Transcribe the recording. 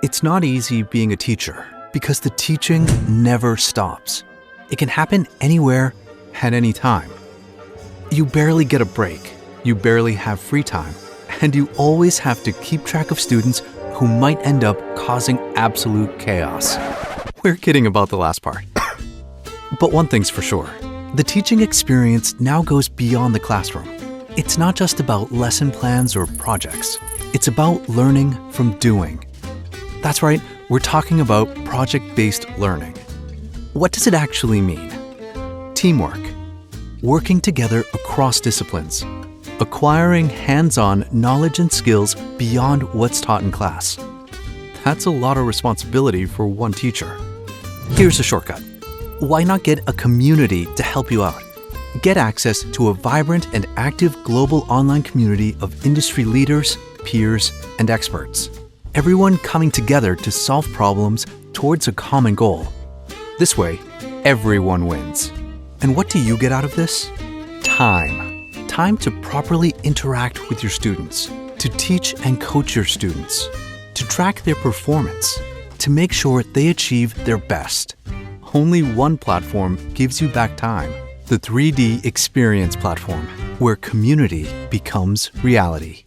It's not easy being a teacher because the teaching never stops. It can happen anywhere, at any time. You barely get a break, you barely have free time, and you always have to keep track of students who might end up causing absolute chaos. We're kidding about the last part. But one thing's for sure, the teaching experience now goes beyond the classroom. It's not just about lesson plans or projects. It's about learning from doing. That's right, we're talking about project-based learning. What does it actually mean? Teamwork, working together across disciplines, acquiring hands-on knowledge and skills beyond what's taught in class. That's a lot of responsibility for one teacher. Here's a shortcut. Why not get a community to help you out? Get access to a vibrant and active global online community of industry leaders, peers, and experts. Everyone coming together to solve problems towards a common goal. This way, everyone wins. And what do you get out of this? Time. Time to properly interact with your students, to teach and coach your students, to track their performance, to make sure they achieve their best. Only one platform gives you back time, the 3D Experience platform, where community becomes reality.